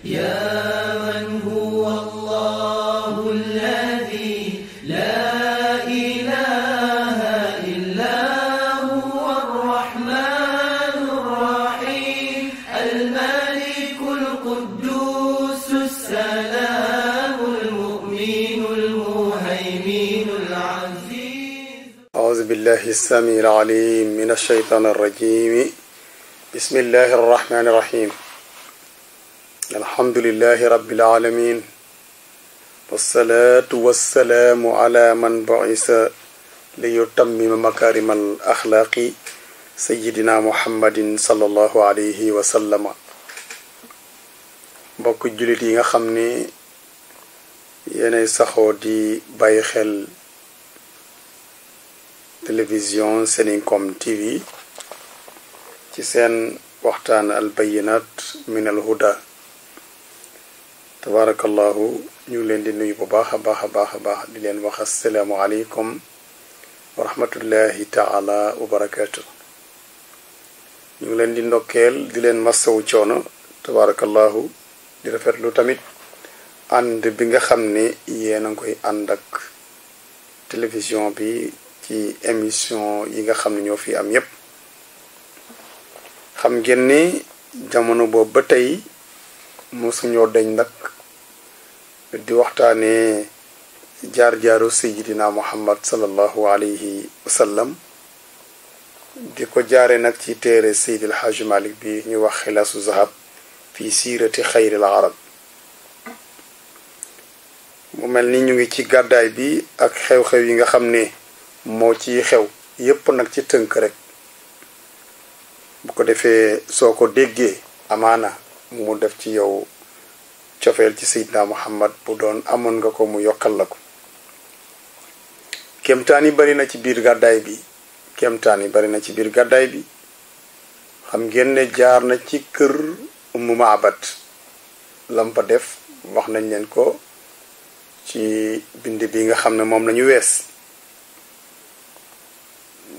يا من هو الله الذي لا إله إلا هو الرحمن الرحيم الملك القدوس السلام المؤمن المهيمن العزيز. أعوذ بالله السميع العليم من الشيطان الرجيم. بسم الله الرحمن الرحيم. الحمد لله رب العالمين والصلاة والسلام على من بعث ليتمم مكارم الأخلاق سيدنا محمد صلى الله عليه وسلم. mbokk jullit yi nga xam ni yéenay saxoo di bàyyi xel télévision Seninkom TV ci seen waxtaan al bayinat min al huda. tabarakallahu ñu ngi leen di nuyu bu baax a baax a baax a baax di leen wax assalaamu aleykum wa rahmatullahi taala wa barakatuh. ñu ngi leen di ndokkeel di leen massawu coono tabarakallahu di rafetlu tamit ànd bi nga xam ne yéen a ngi koy ànd ak télévision bi ci émission yi nga xam ne ñoo fi am yépp. xam ngeen ni jamono boobu ba tey mosuñoo dañ nag di waxtaanee jaar-jaaru sayidina muhammad sallallahu alayhi wa sallam di ko jaare nag ci téere Seydil Hajj Malik bi ñu wax xilaasu zahab fi siirati xayril arab. mu mel ni ñu ngi ci gàddaay bi ak xew-xew yi nga xam ne moo ci xew yépp nag ci tënk rek bu ko defee soo ko déggee amaana mu def ci yow cofeel ci Seydina Muhammad bu doon amoon nga ko mu yokkal la ko. kéemtaan yi bari na ci biir gàddaay bi xam ngeen ne jaar na ci kër Ummu Ma'bad lam fa def wax nañ leen ko ci bind bi nga xam ne moom lañu wees.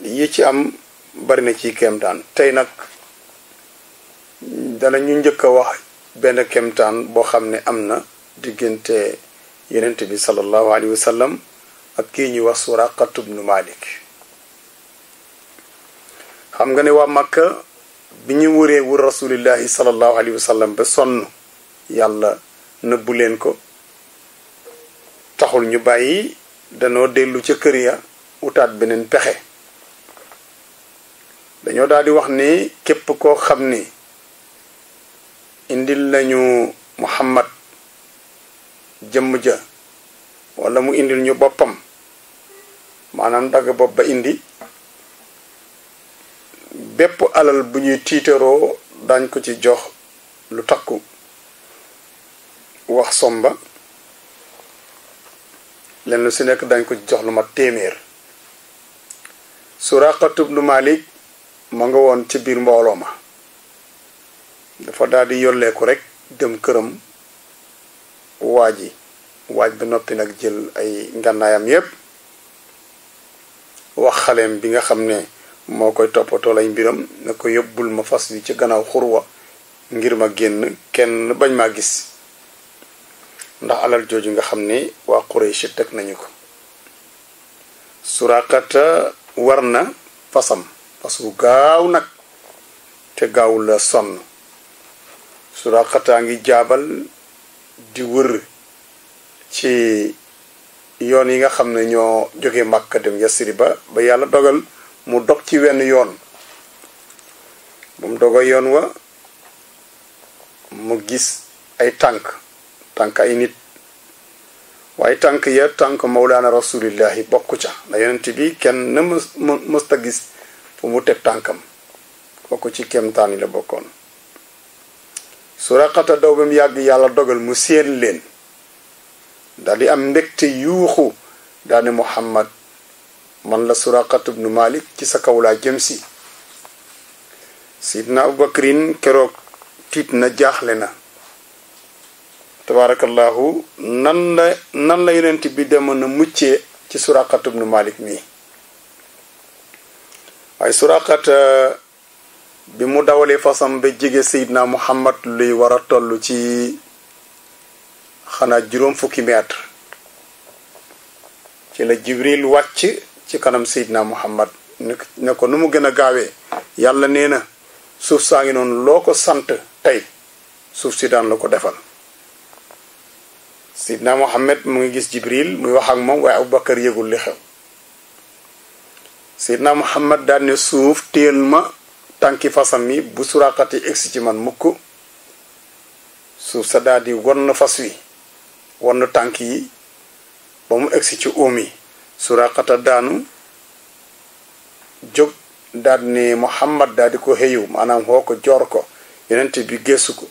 yi ci am bari na ci kéemtaan. tey nag dana ñu njëkk a wax benn kéemtaan boo xam ne am na diggante yonent bi sallallahu alayhi wa sallam ak kii ñuy wax Suraqatu bnu Malik. xam nga ne waa Makka bi ñu wëree wër rasulillahi sallallahu alayhi wa sallam ba sonn yàlla nëbbu leen ko taxul ñu bàyyi danoo dellu ca kër ya utaat beneen pexe. dañoo daal di wax ni képp koo xam ni indil nañu Muhammad jëmm ja wala mu indil ñu boppam maanaam dagg bopp ba indi bépp alal bu ñuy tiitaroo dañ ko ci jox lu takku wax somba len lu si nekk dañ ko ci jox lu mat téeméer. Suraqatu bnu Malik ma nga woon ci biir mbooloo ma dafa daal di yolleeku rek dem këram waaj ba noppi nag jël ay ngànnaayam yépp wax xaleem bi nga xam ne moo koy toppatoo lay mbiram ne ko yóbbul ma fas wi ci gannaaw xurwa ngir ma génn kenn bañ maa gis ndax alal jooju nga xam ne waa Quraysh teg nañu ko. Suraqata war na fasam fas wu gaaw nag te gaawul la sonn. Suraqataa ngi jaabal di wër ci yoon yi nga xam ne ñoo jóge Makka dem Yasriba ba yàlla dogal mu dog ci wenn yoon. bu mu dogo yoon wa mu gis ay tànk ay nit waaye tànk ya tànk Mawlaana Rasulillahi bokku ca na yonent bi kenn na mësta gis fu mu teg tànkam kooku ci kéemtaan yi la bokkoon. Suraqata daw ba mu yàgg yàlla dogal mu séen leen daal di am mbégte yuuxu daal ne Muhammad man la Suraqatu bnu Malik ci sa kaw laa jëm si. Sidna Abubakrin keroog tiit na jaaxle na tabarakallahu nan la yonent bi demoon na muccee ci Suraqatu bnu Malik mii. waaye Suraqata bi mu dawalee fasam ba jege Seydina Muhammad luy war a toll ci xanaa juróom fukki mètre ci la Jibril wàcc ci kanam Seydina Muhammad ne ko nu mu gën a gaawee yàlla nee na suuf saa ngi noonu loo ko sant tey suuf si daan la ko defal. Seydina Muhammad mu ngi gis Jibril muy wax ak moom waaye Abubakar yëgul li xew. Seydina Muhammad daan ne suuf téel ma tànki fasam mi bu Suraqati egsi ci man mukk. suuf sa daal di won fas wi won tànk yi ba mu egsi ci óom yi. Suraqata daanu jóg daal ne Muhammad daal di ko xëyu maanaam xoo ko joor ko yonent bi geesu ko.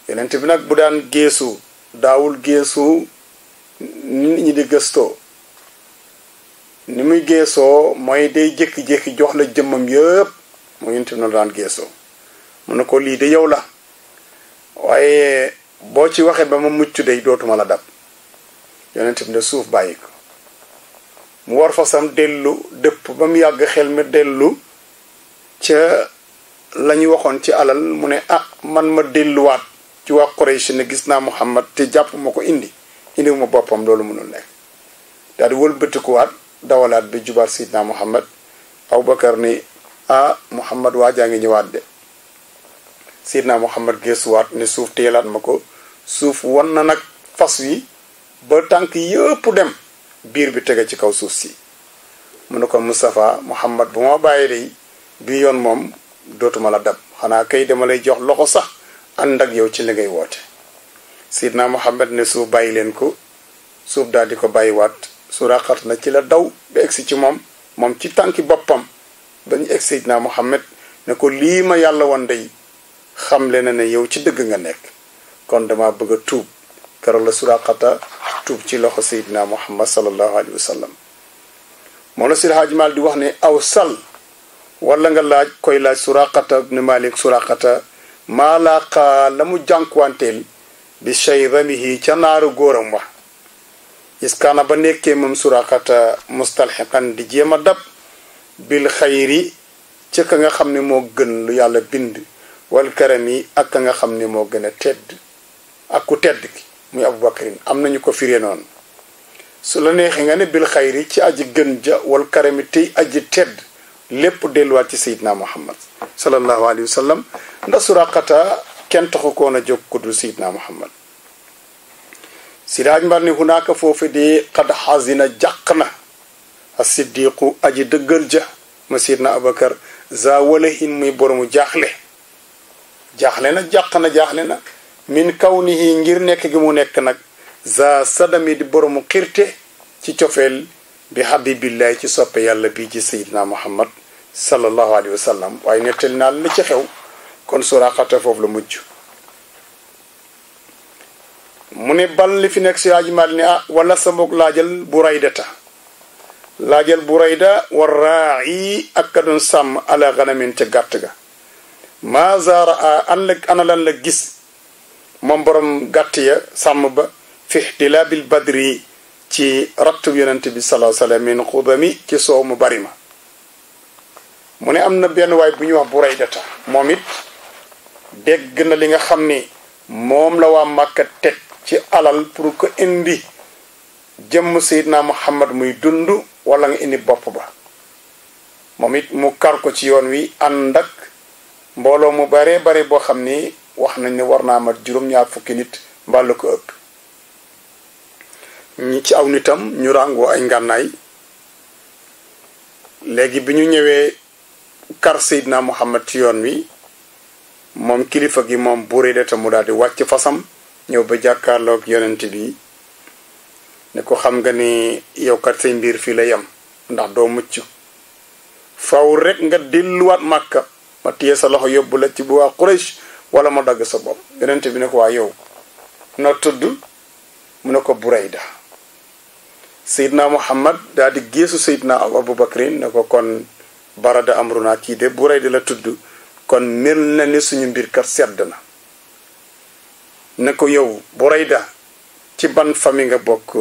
yonent bi nag bu daan geesu daawul geesu nit ñi di gëstoo ni muy geesoo mooy day jékki-jékki jox la jëmmam yëpp mu yonent bi na daan geesoo mu ne ko lii de yow la waaye boo ci waxee ba ma mucc day dootuma la dab. yonent bi ne suuf bàyyi ko mu war fasam dellu dëpp ba mu yàgg xel mi dellu ca la ñu waxoon ci alal mu ne man ma delluwaat ci waa Quraysh ne gis naa Muhammad te jàpp ma ko indiwu ma boppam loolu mënul nekk. daal di wëlbatikuwaat dawalaat bi jubaat Seydina Muhammad. Abubakar ni Muhammad waajaa ngi ñëwaat de. Seydina Muhammad geesuwaat ne suuf teelaat ma ko suuf won na nag fas wi ba tànk yëpp dem biir bi tege ci kaw suuf si. mu ne ko Mustafa Muhammad bu ma bàyyi day bi yoon moom dootuma la dab xanaa kay dama lay jox loxo sax ànd ak yow ci li ngay woote. Seydina Muhammad ne suuf bàyyi leen ko suuf daal di ko bàyyiwaat. Suraqat na ci la daw ba egsi ci moom ci tànki boppam ba ñu egsi Seydina Muhammad ne ko lii ma yàlla woon day xamle na ne yow ci dëgg nga nekk kon dama bëgg a tuub. keroog la Suraqata tuub ci loxo Seydina Muhammad sallallahu alayhi wa sallam. moom la Seydi Hajji Maalik di wax ne aw sal wala nga laaj koy laaj Suraqata ibn Malik Suraqata maa laaqa la mu jànkuwanteel bi shaydamihi ca naaru góoram wax iskaana ba nekkee moom Suraqata mustalxiqan di jéem a dab bil xayri ca ka nga xam ne moo gën lu yàlla bind wal karami ak ka nga xam ne moo gën a tedd ak ku tedd ki muy Abubakarin am nañu ko firee noonu. su la neexee nga ne bil xayri ci aji gën ja wal karami tey aji tedd lépp delluwaat ci Seydina Muhammad sallallahu alayhi wa sallam ndax Suraqata kenn taxu koon a jóg ku dul Seydina Muhammad. Siraaj mbar ni hunaaka foofu de xad xasina jàq na as-siddiqu aji dëggal ja ma Seydina Abubakar za walahin muy boromu jaaxle na jaaxle na min kawnihi ngir nekk gi mu nekk nag za sadami di boromu xirte ci cofeel bi habibillahi ci soppe yàlla bii ci Seydina Muhammad sallallahu alayhi wa sallam waaye nettali naa la ci xew kon Suraqata foofu la mujj. mu ne bal li fi nekk si Hajji Maalik ne wala sa boog laajal Burayda war raa'i ak ka doon sàmm ala ganamin ca gàtt ga ma zara ana lan la gis moom borom gàtt ya sàmm ba fi ihtilaabil badri ci rattu yonent bi sallallahu alayhi wa sallam min xudami ci soow mu bari ma. mu ne am na benn waay bu ñuy wax Buraydata moom it dégg na li nga xam ni moom la waa Màkka teg ci alal pour que indi jëmm Seydina Muhammad muy dund wala nga indi bopp ba. moom it mu kar ko ci yoon wi ànd ak mbooloo mu bare bare boo xam ni wax nañ ne war naa mat juróom-ñaar fukki nit mbaa la ko ëpp. ñi ci aw nitam ñu ràngoo ay ngànnaay. léegi bi ñu ñëwee kar Seydina Muhammad ci yoon wi moom kilifa gi moom Buraydata mu daal di wàcc fasam ñëw ba jàkkaarloog yonent bi ne ko xam nga ni yow kat say mbir fii la yem ndax doo mucc faw rek nga delluwaat Màkka ma téye sa loxo yóbbu la ci bu waa Quraysh wala ma dagg sa bopp. yonent bi ne ko waa yow noo tudd mu ne ko Burayda. Seydina Muhammad daal di geesu Seydina Abubakrin ne ko kon barada amruna kii de Burayda la tudd kon mel na ni suñu mbir kat sedd na. ne ko yow Burayda ci ban famille nga bokk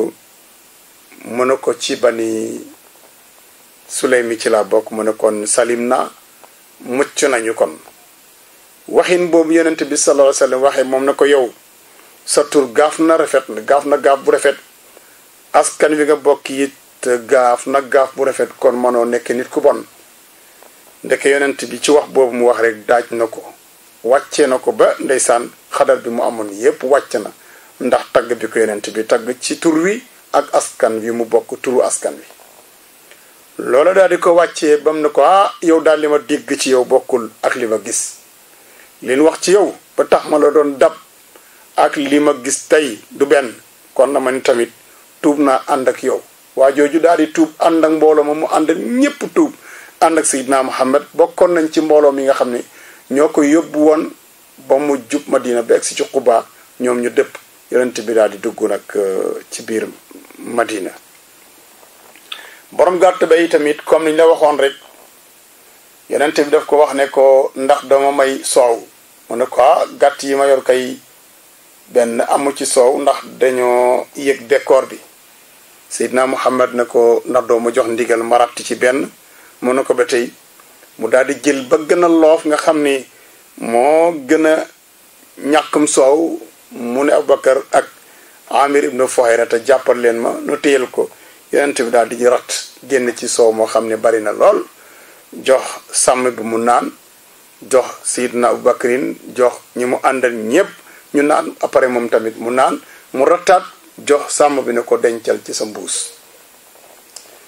mu ne ko ci bani Suleymi ci laa bokk mu ne kon salim na mucc nañu kon. waxin boobu yonent bi sallallahu alayhi wa sallam waxee moom ne ko yow sa tur gaaf na rafet na gaaf bu rafet askan wi nga bokk it gaaf na gaaf bu rafet kon mënoo nekk nit ku bon ndeke yonent bi ci wax boobu mu wax rek daaj na ko wàccee na ko ba ndeysaan xadar bi mu amoon yépp wàcc na ndax tagg bi ko yonent bi tagg ci tur wi ak askan wi mu bokk turu askan wi loola daal di ko wàccee bam na ko yow daal li ma dégg ci yow bokkul ak li ma gis liñ wax ci yow ba tax ma la doon dab ak li ma gis tey du benn kon na ma ni tamit tuub naa ànd ak yow waa jooju daal di tuub ànd ak mbooloo ma mu ànd ak ñépp tuub ànd ak Seydina Muhammad bokkoon nañ ci mbooloo mi nga xam ne ñoo ko yóbbu woon ba mu jub Madina ba egsi ci Quba ñoom ñu dëpp yonent bi daal di dugg nag ci biir Madina borom gàtt ba tamit comme niñ la waxoon rek yonent bi daf ko wax ne ko ndax dama may soow mu ne ko gàtt yi ma yor kay benn amu ci soow ndax dañoo yëg décor bi Seydina Muhammad ne ko ndax doo ma jox ndigal ma ratt ci benn mu ne ko ba tey mu daal di jël ba gën a loof nga xam ni moo gën a ñàkkum soow mu ne Abubakar ak Amir ibnu Fuhayra te jàppal leen ma nu téyel ko yonent bi daal di rat génn ci soow moo xam ne bari na lool jox sàmm bi mu naan jox Seydina Abubakarin jox ñi mu àndal ñépp ñu naan après moom tamit mu naan mu rattaat jox sàmm bi ne ko dencal ci sa mbuus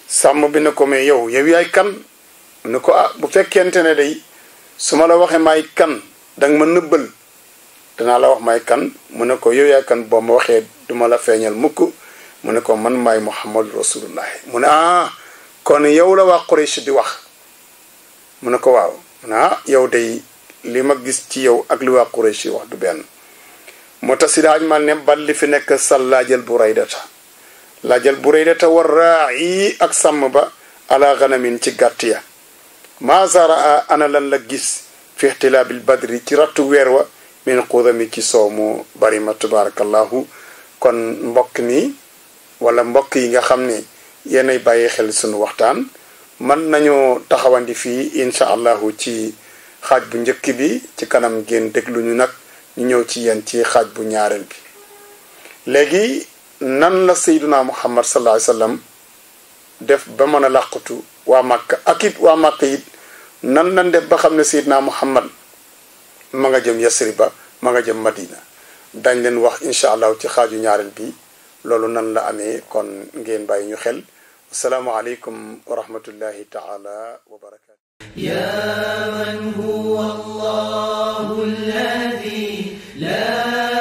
sàmm bi ne ko mais yow yaay kan ne ko bu fekkente ne day su ma la waxee may kan danga ma nëbbal danaa la wax may kan mu ne ko yow yaay kan boo ma waxee duma la feeñal mukk mu ne ko man maay Muhammadu Rasulullahi mu ne kon yow la waa Quraysh di wax mu ne ko waaw mu ne yow day li ma gis ci yow ak li waa Quraysh wax du benn moo tax si daaj mal ne bal li fi nekk sal laajal Buraydata war raa'i ak sàmm ba ala ganamin ci gàtt ya maa zaraa ana lan la gis fi ixtilaabil badri ci rattu weer wa min qudami ci soow mu bari ma tabarakallahu kon mbokk mi wala mbokk yi nga xam ne yéenay bàyyi xel sunu waxtaan mën nañu taxawandi fii incha allahu ci xaaj bu njëkk bi ci kanam ngeen déglu ñu nag ñu ñëw ci yéen ci xaaj bu ñaareel bi léegi nan la Seydina Muhammad sallallahu alayhi wasallam def ba mën a làqutu waa Makka ak it waa Makka it nan lañ def ba xam ne Seydina Muhammad ma nga jëm Yasriba ma nga jëm Madina dañ leen wax incha allahu ci xaaju ñaareel bi loolu nan la amee kon ngeen bàyyi ñu xel assalaamu aleykum wa rahmatullahi taala wa barakatu ya man huwa allahu alladhi la